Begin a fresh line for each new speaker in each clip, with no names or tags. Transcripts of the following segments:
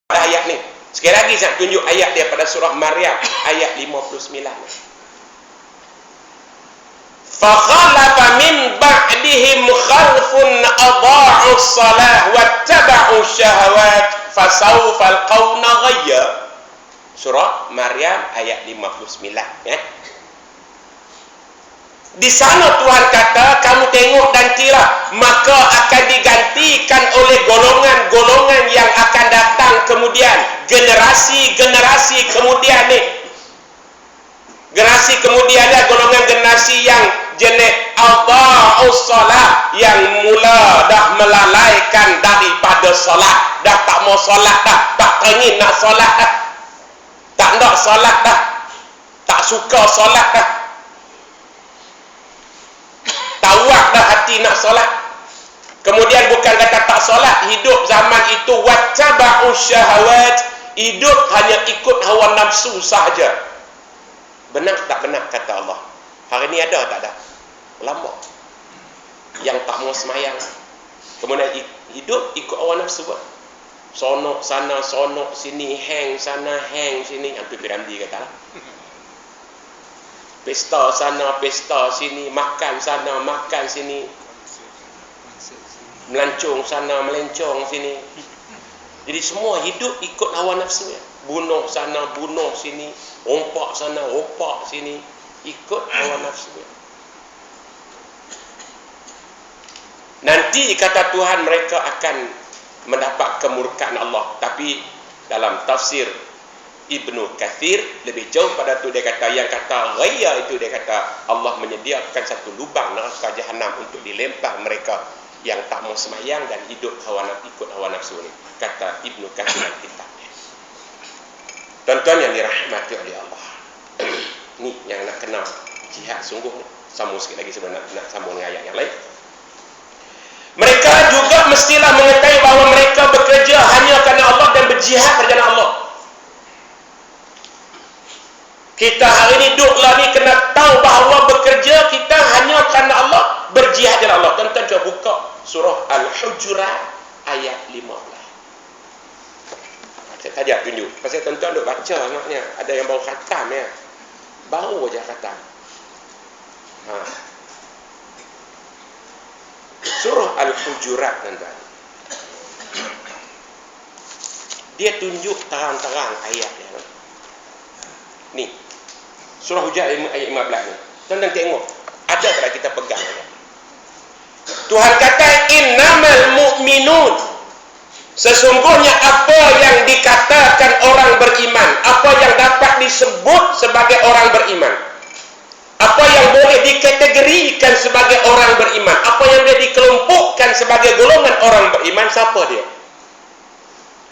ayat ni. Sekali lagi saya tunjuk ayat dia pada surah Maryam ayat 59. فَخَلَفَ مِنْ بَعْدِهِمْ خَلْفٌ أَضَاعُوا الصَّلَاةَ وَاتَّبَعُوا الشَّهَوَاتِ فَسَوْفَ يَلْقَوْنَ غَيًّا. Surah Maryam ayat 59 ya. Di sana Tuhan kata, kamu tengok dan kira, maka akan digantikan oleh golongan-golongan yang akan datang kemudian, generasi-generasi kemudian ni. Generasi kemudiannya golongan generasi yang jenis adha'us salat, yang mula dah melalaikan daripada solat, dah tak mau solat dah, tak teringin nak solat dah, tak nak solat dah, tak suka solat dah, tawak dah hati nak solat. Kemudian bukan kata tak solat, hidup zaman itu wattaba'u syahawat, hidup hanya ikut hawa nafsu sahaja. Benar tak benar kata Allah? Hari ni ada tak ada? Ulama yang tak mau semayang, kemudian hidup ikut hawa nafsu buat. Sonok sana, sonok sini, hang sana, hang sini. Yang Piramdi kata lah. Pesta sana, pesta sini, makan sana, makan sini, melancong sana, melencong sini. Jadi semua hidup ikut hawa nafsu ya. Bunuh sana, bunuh sini, rompak sana, rompak sini, ikut hawa nafsu ya. Nanti kata Tuhan mereka akan mendapat kemurkaan Allah. Tapi dalam tafsir Ibnu Kathir lebih jauh pada tu, dia kata yang kata ghayya itu, dia kata Allah menyediakan satu lubang neraka jahanam untuk dilempar mereka yang tak mau semayang dan hidup ikut hawa nafsu ni, kata Ibnu Kathir dalam kitabnya. Tuan-tuan yang dirahmati oleh Allah, ni yang nak kenal jihad sungguh. Sambung sikit lagi sebelum nak sambung dengan ayat yang lain. Mereka juga mestilah mengetahui bahawa mereka bekerja hanya kerana Allah dan berjihad pada jalan Allah. Kita hari ni duduklah ni kena tahu bahawa bekerja kita hanya kerana Allah, berjihad jalan Allah. Tuan-tuan cuba buka surah Al-Hujurat ayat 15. Saya tadi tunjuk. Pasal tuan-tuan duk baca maknanya. Ada yang baru khatam ya. Baru aja khatam. Surah Al-Hujurat tuan-tuan. Dia tunjuk terang-terang ayat dia. Ni. Surah Hujurat ayat 15 ni. Tuan-tuan tengok. Ada tak kita pegang? Tuhan kata innamal mu'minun. Sesungguhnya apa yang dikatakan orang beriman, apa yang dapat disebut sebagai orang beriman, apa yang boleh dikategorikan sebagai orang beriman, apa yang boleh dikelompokkan sebagai golongan orang beriman, siapa dia?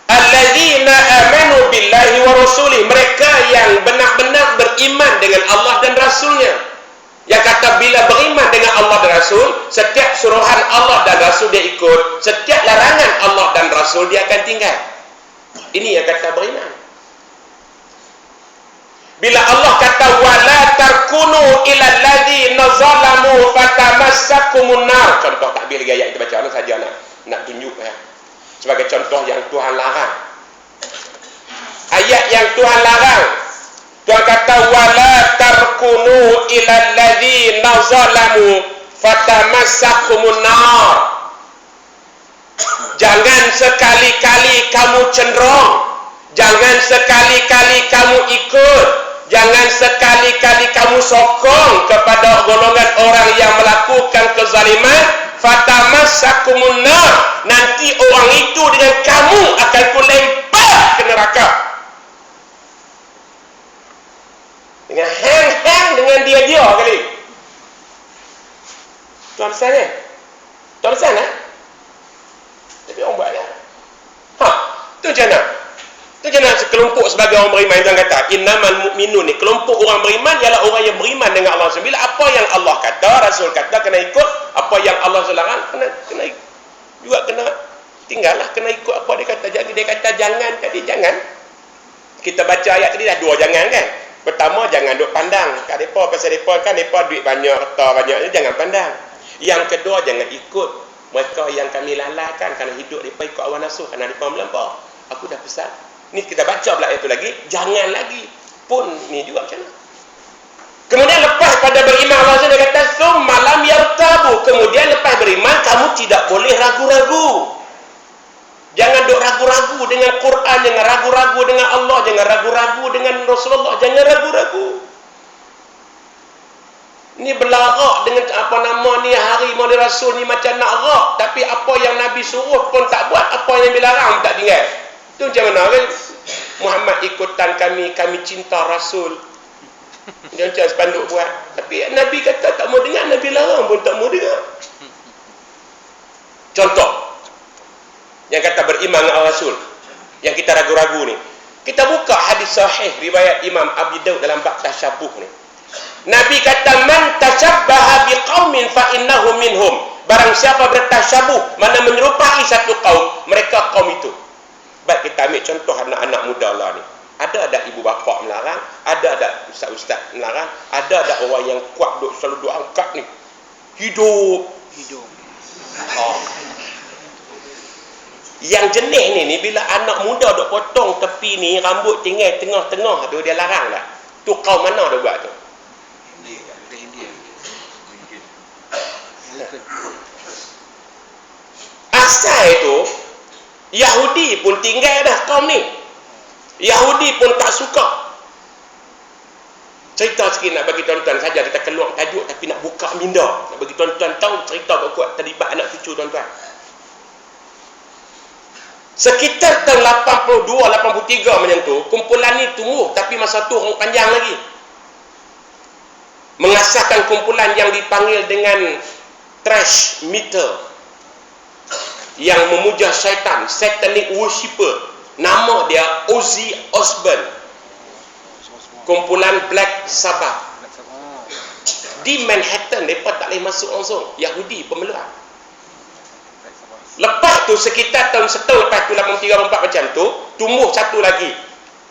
Alladzina amanu billahi wa rasulih, mereka yang benar-benar beriman dengan Allah dan Rasulnya. Yang kata bila beriman dengan Allah dan Rasul, setiap suruhan Allah dan Rasul dia ikut, setiap larangan Allah dan Rasul dia akan tinggal. Ini yang kata beriman. Bila Allah kata wala tarkunu ila alladzina zalamu fatamassakumun nar, contoh takbir lagi ayat kita baca saja nak tunjuk ya. Sebagai contoh yang Tuhan larang. Ayat yang Tuhan larang, Tuhan kata wala tarkunu ila alladzina zalamu fatamassakumun nar. Jangan sekali-kali kamu cenderung, jangan sekali-kali kamu ikut, jangan sekali-kali kamu sokong kepada golongan orang yang melakukan kezaliman. Fatamassakumun nar, nanti orang itu dengan kamu akan kulempar ke neraka. Dengan hang-hang dengan dia kali. Tuan sana. Tuan sana. Tapi orang buat lah. Tu macam mana? Tu macam mana sekelompok sebagai orang beriman. Tuan kata innamal mu'minun ni, kelompok orang beriman ialah orang yang beriman dengan Allah. Bila apa yang Allah kata, Rasul kata kena ikut, apa yang Allah larang kena juga kena tinggallah, kena ikut apa dia kata. Jadi dia kata jangan, tadi jangan. Kita baca ayat tadi dah dua jangan kan. Pertama, jangan duk pandang kat mereka, pasal mereka kan mereka duit banyak, harta banyak, jangan pandang. Yang kedua, jangan ikut mereka yang kami lalaikan kerana hidup mereka ikut hawa nafsu, kerana mereka melampau. Aku dah pesan, Ni kita baca pula itu lagi, jangan lagi pun ni juga macam mana. Kemudian lepas pada beriman, Allah SWT kata summa lam yartabu, kemudian lepas beriman kamu tidak boleh ragu-ragu. Jangan duk ragu-ragu dengan Quran, jangan ragu-ragu dengan Allah, jangan ragu-ragu dengan Rasulullah, jangan ragu-ragu. Ni belarak dengan apa nama ni, hari Maulid Rasul ni macam nak rak, tapi apa yang Nabi suruh pun tak buat, apa yang Nabi larang tak tinggal. Tu macam mana kan? Muhammad ikutan kami, kami cinta Rasul. Dia macam sepanduk buat. Tapi Nabi kata tak mau dengar, Nabi larang pun tak mau dengar. Contoh yang kata beriman dengan Rasul, yang kita ragu-ragu ni, kita buka hadis sahih riwayat Imam Abi Daud dalam bab tasyabuh ni. Nabi kata man tashabbaha biqaumin fa innahu minhum. Barang siapa bertasyabuh, mana menyerupai satu kaum, mereka kaum itu. Baik, kita ambil contoh anak-anak muda lah ni. Ada ibu bapa melarang, ada ustaz-ustaz melarang, ada orang yang kuat duk selalu duk angkat ni. Hidup. Oh. Yang jenis ni bila anak muda duk potong tepi ni, rambut tinggal tengah-tengah tu, dia larang tak? Tu kaum mana dia buat tu? Asal itu Yahudi pun tinggal dah kaum ni. Yahudi pun tak suka. Cerita sikit nak bagi tuan-tuan saja, kita keluar tajuk tapi nak buka minda, nak bagi tuan-tuan tahu cerita kuat terlibat anak cucu tuan-tuan. Sekitar tahun 82, 83 macam tu, kumpulan ni tumbuh, tapi masa tu orang panjang lagi. Mengasahkan kumpulan yang dipanggil dengan trash meter, yang memuja syaitan, satanic worshipper. Nama dia Ozzy Osbourne. Kumpulan Black Sabbath. Di Manhattan, mereka tak boleh masuk langsung. Yahudi pemeluan. Lepas tu sekitar tahun setahun lepas tu, 83-84 macam tu, tumbuh satu lagi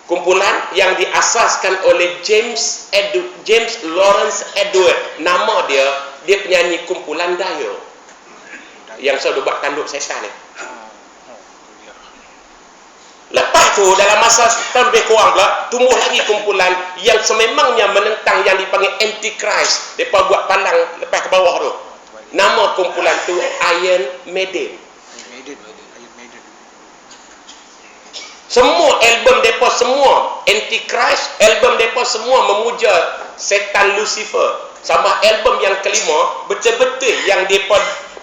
kumpulan yang diasaskan oleh James Lawrence Edward. Nama dia penyanyi kumpulan Dio yang selalu buat tanduk setan ni. Lepas tu dalam masa setahun lebih kurang pula, tumbuh lagi kumpulan yang sememangnya menentang yang dipanggil Antichrist. Mereka buat palang lepas ke bawah tu. Nama kumpulan tu Iron Maiden. Semua album mereka semua Antichrist, album mereka semua memuja setan Lucifer. Sama album yang kelima, betul-betul yang mereka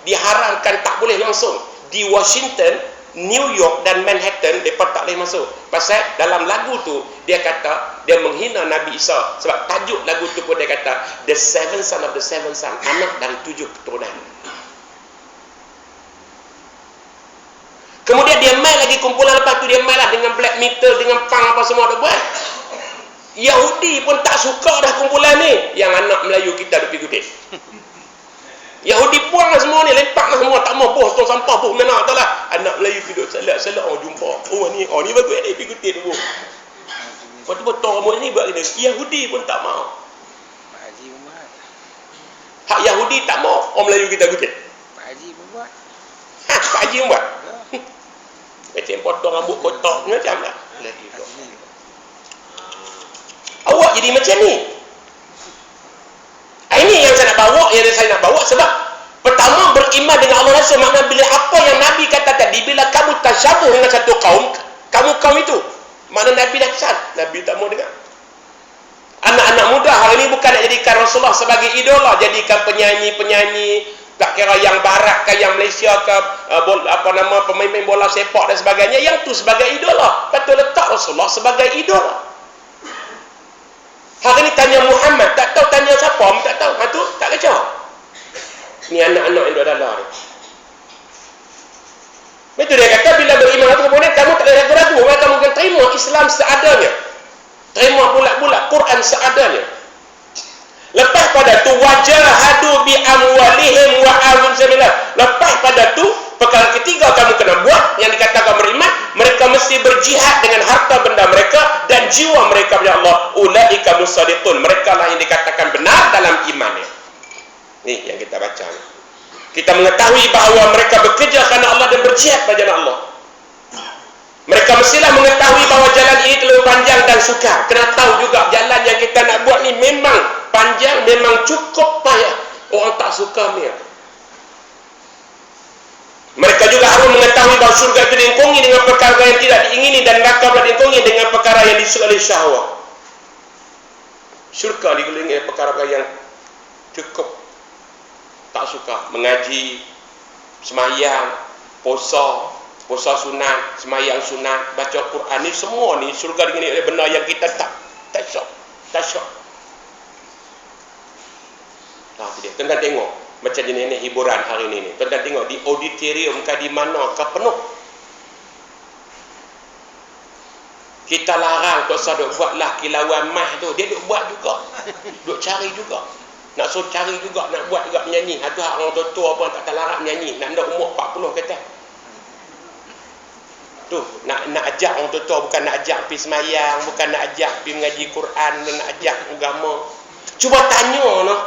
diharamkan tak boleh langsung. Di Washington, New York dan Manhattan, mereka tak boleh masuk. Pasal dalam lagu tu, dia kata, dia menghina Nabi Isa. Sebab tajuk lagu tu pun dia kata, The Seven Son of the Seven Son, anak dari 7 keturunan. Kemudian dia main lagi kumpulan lepas tu, dia main lah dengan black metal, dengan punk apa semua dia buat. Yahudi pun tak suka dah kumpulan ni. Yang anak Melayu kita duk pergi kutip. Yahudi buang lah semua ni, lempak lah semua, tak mau boh, tong sampah boh, mana tak lah. Anak Melayu duduk salat-salat, oh jumpa. Oh ni bagus ni, pergi kutip tu. Lepas tu potong rambut ni buat kena. Yahudi pun tak mau. Hak Yahudi tak mau, orang Melayu kita kutip.
Pak Haji pun buat.
Pak Haji pun buat. Macam potong rambut kotak macam lah. Awak jadi macam ni. Ini yang saya nak bawa sebab pertama beriman dengan Allah Rasul, makna bila apa yang Nabi kata tadi, bila kamu tasyabuh dengan satu kaum, kamu kaum itu. Makna Nabi dah kesan, Nabi tak mau dengar. Anak-anak muda hari ini bukan nak jadikan Rasulullah sebagai idola, jadikan penyanyi-penyanyi tak kira yang barat ke yang Malaysia ke pemain bola sepak dan sebagainya, yang tu sebagai idola. Patut letak Rasulullah sebagai idola. Hari ni tanya Muhammad, tak tahu tanya siapa, tak tahu. Tu tak kacau. Ni anak-anak yang duduk dalam ni. Betul dia kata bila beriman itu kemudian kamu tak boleh ragu-ragu, kamu akan terima Islam seadanya. Terima bulat-bulat Quran seadanya. Lepas pada tu wajahadu bi amwalihim wa anfusihim. Lepas pada tu perkara ketiga kamu kena buat yang dikatakan beriman, mereka mesti berjihad dengan harta benda mereka dan jiwa mereka kepada Allah. Ulaika musaddiqun, mereka lah yang dikatakan benar dalam imannya. Ni yang kita baca ni. Kita mengetahui bahawa mereka bekerja kerana Allah dan berjihad pada jalan Allah. Mereka mestilah mengetahui bahawa jalan sukar. Kena tahu juga jalan yang kita nak buat ni memang panjang, memang cukup payah. Orang tak suka ni. Mereka juga harus mengetahui bahawa surga itu dilingkungi dengan perkara yang tidak diingini dan neraka pula dilingkungi dengan perkara yang disukai oleh syahwat. Syurga dikelilingi dengan perkara yang cukup tak suka. Mengaji, semayang, puasa sunat, semayang sunat, baca Quran, ni semua ni syurga dikelilingi oleh benda yang kita tak syok. Nah, dia tuan tengok macam ni hiburan hari ni. Tuan tengok di auditorium ke di mana ke penuh. Kita larang Tok Sah duk buatlah kilauan mah tu. Dia duk buat juga. Duk cari juga. Nak suruh cari juga, nak buat juga menyanyi. Itu hak orang tua pun tak terlarang menyanyi. Nak ada umur 40 kata. Tu, nak ajak orang tua bukan nak ajak pergi semayang, bukan nak ajak pergi mengaji Quran, nak ajak agama. Cuba tanya noh.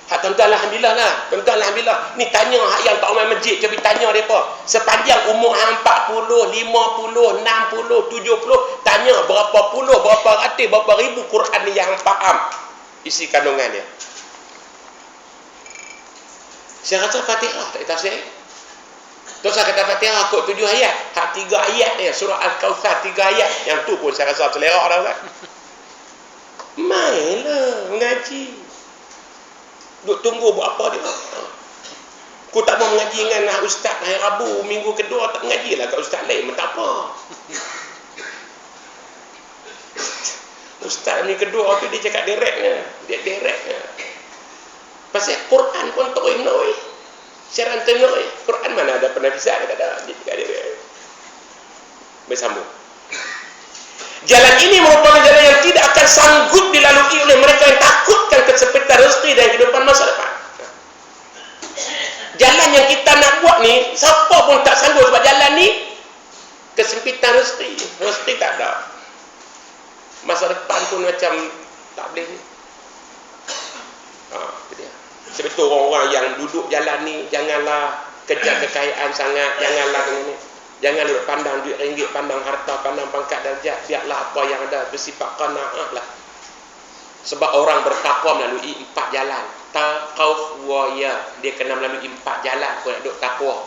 Hak tuan-tuan alhamdulillah lah. Tuan-tuan alhamdulillah. Ni tanya hak yang tak main masjid, cuba tanya depa. Sepanjang umur 40, 50, 60, 70, tanya berapa puluh, berapa ratus, berapa ribu Quran ni yang faham isi kandungan dia. Saya rasa Fatihah tak tafsir. Terus saya kata Fatihah kot 7 ayat. Hak 3 ayat dia, surah Al-Kautsar 3 ayat. Yang tu pun saya rasa selera dah kan. Mainlah mengaji. Duk tunggu buat apa dia. Aku tak mau mengaji dengan ustaz hari Rabu, minggu kedua tak mengaji lah kat ustaz lain, tak apa. Ustaz minggu kedua tu dia cakap direknya. Dia direknya. Pasal Quran pun tak boleh. Siaran tengok Quran mana ada penafisan, tak ada. Dia cakap direct. Bersambung. Jalan ini merupakan jalan yang tidak akan sanggup dilalui oleh mereka yang takutkan kesempitan rezeki dan kehidupan masa depan. Jalan yang kita nak buat ni, siapa pun tak sanggup sebab jalan ni kesempitan rezeki. Rezeki tak ada. Masa depan pun macam tak boleh ni. Itu dia. Sebetul orang-orang yang duduk jalan ni, janganlah kejar kekayaan sangat, janganlah ni. Jangan pandang duit ringgit, pandang harta, pandang pangkat darjat. Biarlah apa yang ada bersifat qanaah lah. Sebab orang bertakwa melalui 4 jalan. Taqaw wa ya. Dia kena melalui 4 jalan kalau nak duduk takwa.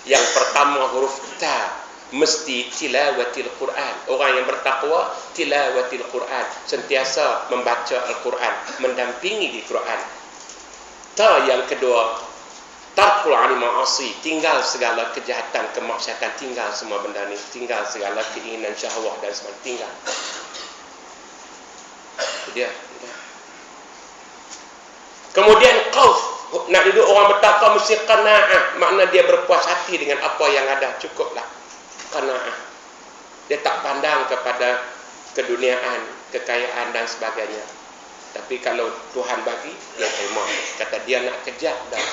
Yang pertama huruf ta. Mesti tilawatil Quran. Orang yang bertakwa, tilawatil Quran. Sentiasa membaca Al-Quran. Mendampingi di Quran. Ta yang kedua. Tarkul ani ma'asi, tinggal segala kejahatan, kemaksiatan, tinggal semua benda ni, tinggal segala keinginan syahwat dan sebagainya, tinggal. Itu dia. Kemudian qauf, nak duduk orang bertakwa mesti qanaah, makna dia berpuas hati dengan apa yang ada, cukuplah. Qanaah. Dia tak pandang kepada keduniaan, kekayaan dan sebagainya. Tapi kalau Tuhan bagi, dia terima. Kata dia nak kejar dah.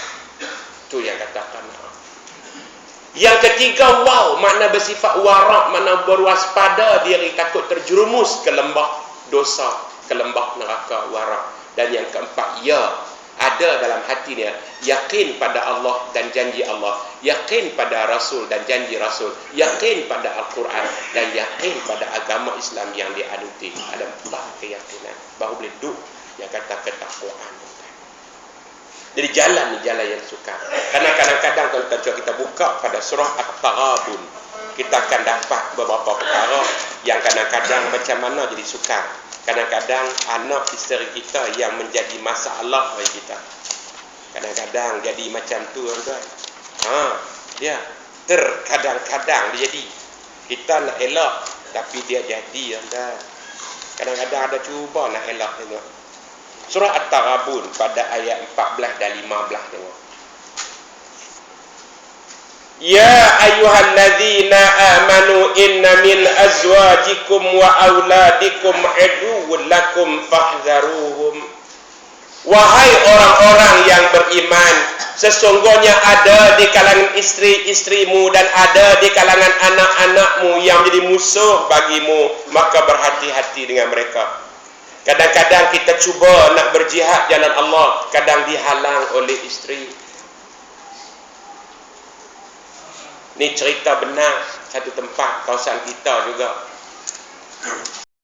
Itu yang katakan. Yang ketiga, wow, makna bersifat warak, makna berwaspada diri, takut terjerumus ke lembah dosa, ke lembah neraka, warak. Dan yang keempat, ya, ada dalam hati dia yakin pada Allah dan janji Allah, yakin pada Rasul dan janji Rasul, yakin pada Al-Quran dan yakin pada agama Islam yang dianuti. Ada 4 keyakinan baru boleh duduk yang kata ketakwaan. Jadi jalan ni jalan yang sukar. Karena kadang-kadang kalau kita buka pada surah At-Taghabun, kita akan dapat beberapa perkara yang kadang-kadang macam mana jadi sukar. Kadang-kadang anak isteri kita yang menjadi masalah bagi kita. Kadang-kadang jadi macam tu tuan-tuan. Dia terkadang-kadang dia jadi. Kita nak elak tapi dia jadi tuan-tuan. Kadang-kadang ada cuba nak elak tengok. Surah At-Taghabun pada ayat 14 dan 15 tengok. Ya ayyuhalladzina amanu inna min azwajikum wa auladikum aduwwun lakum fahdharuhum. Wahai orang-orang yang beriman, sesungguhnya ada di kalangan istri-istrimu dan ada di kalangan anak-anakmu yang menjadi musuh bagimu, maka berhati-hati dengan mereka. Kadang-kadang kita cuba nak berjihad jalan Allah, kadang dihalang oleh isteri. Ni cerita benar, satu tempat kawasan kita juga.